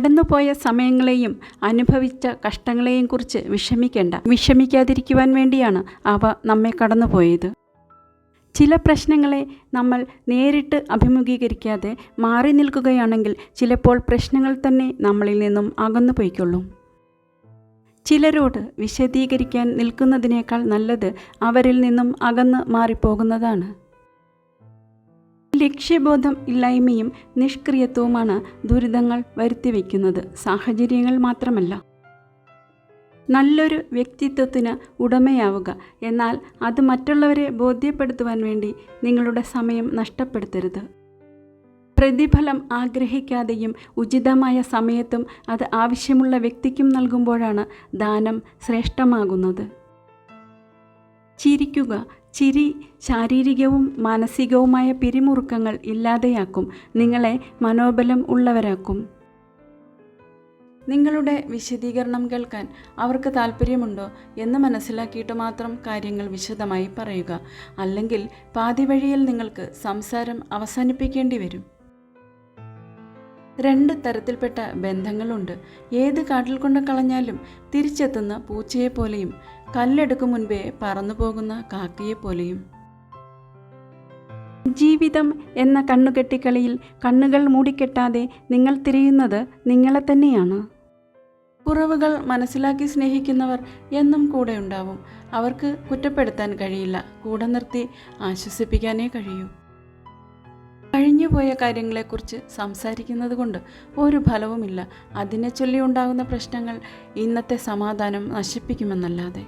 കടന്നുപോയ സമയങ്ങളെയും അനുഭവിച്ച കഷ്ടങ്ങളെയും കുറിച്ച് വിഷമിക്കാതിരിക്കുവാൻ വേണ്ടിയാണ് അവ നമ്മെ കടന്നുപോയത്. ചില പ്രശ്നങ്ങളെ നമ്മൾ നേരിട്ട് അഭിമുഖീകരിക്കാതെ മാറി നിൽക്കുകയാണെങ്കിൽ ചിലപ്പോൾ പ്രശ്നങ്ങൾ തന്നെ നമ്മളിൽ നിന്നും അകന്നു പോയിക്കൊള്ളും. ചിലരോട് വിശദീകരിക്കാൻ നിൽക്കുന്നതിനേക്കാൾ നല്ലത് അവരിൽ നിന്നും അകന്ന് മാറിപ്പോകുന്നതാണ്. ലക്ഷ്യബോധം ഇല്ലായ്മയും നിഷ്ക്രിയത്വവുമാണ് ദുരിതങ്ങൾ വരുത്തിവെക്കുന്നത്. സാഹചര്യങ്ങൾ മാത്രമല്ല. നല്ലൊരു വ്യക്തിത്വത്തിന് ഉടമയാവുക, എന്നാൽ അത് മറ്റുള്ളവരെ ബോധ്യപ്പെടുത്തുവാൻ വേണ്ടി നിങ്ങളുടെ സമയം നഷ്ടപ്പെടുത്തരുത്. പ്രതിഫലം ആഗ്രഹിക്കാതെയും ഉചിതമായ സമയത്തും അത് ആവശ്യമുള്ള വ്യക്തിക്കും നൽകുമ്പോഴാണ് ദാനം ശ്രേഷ്ഠമാകുന്നത്. ചിരിക്കുക. ചിരി ശാരീരികവും മാനസികവുമായ പിരിമുറുക്കങ്ങൾ ഇല്ലാതെയാക്കും, നിങ്ങളെ മനോബലം ഉള്ളവരാക്കും. നിങ്ങളുടെ വിശദീകരണം കേൾക്കാൻ അവർക്ക് താല്പര്യമുണ്ടോ എന്ന് മനസ്സിലാക്കിയിട്ട് മാത്രം കാര്യങ്ങൾ വിശദമായി പറയുക. അല്ലെങ്കിൽ പാതി വഴിയിൽ നിങ്ങൾക്ക് സംസാരം അവസാനിപ്പിക്കേണ്ടി വരും. 2 തരത്തിൽപ്പെട്ട ബന്ധങ്ങളുണ്ട്. ഏത് കാട്ടിൽ കൊണ്ട് കളഞ്ഞാലും തിരിച്ചെത്തുന്ന പൂച്ചയെപ്പോലെയും കല്ലെടുക്കും മുൻപേ പറന്നു പോകുന്ന കാക്കയെപ്പോലെയും. ജീവിതം എന്ന കണ്ണുകെട്ടിക്കളിയിൽ കണ്ണുകൾ മൂടിക്കെട്ടാതെ നിങ്ങൾ തിരയുന്നത് നിങ്ങളെ തന്നെയാണ്. കുറവുകൾ മനസ്സിലാക്കി സ്നേഹിക്കുന്നവർ എന്നും കൂടെ ഉണ്ടാവും. അവർക്ക് കുറ്റപ്പെടുത്താൻ കഴിയില്ല, കൂടെ നിർത്തി ആശ്വസിപ്പിക്കാനേ കഴിയൂ. കഴിഞ്ഞുപോയ കാര്യങ്ങളെക്കുറിച്ച് സംസാരിക്കുന്നത് കൊണ്ട് ഒരു ഫലവുമില്ല. അതിനെ ചൊല്ലി ഉണ്ടാകുന്ന പ്രശ്നങ്ങൾ ഇന്നത്തെ സമാധാനം നശിപ്പിക്കുമെന്നല്ലാതെ.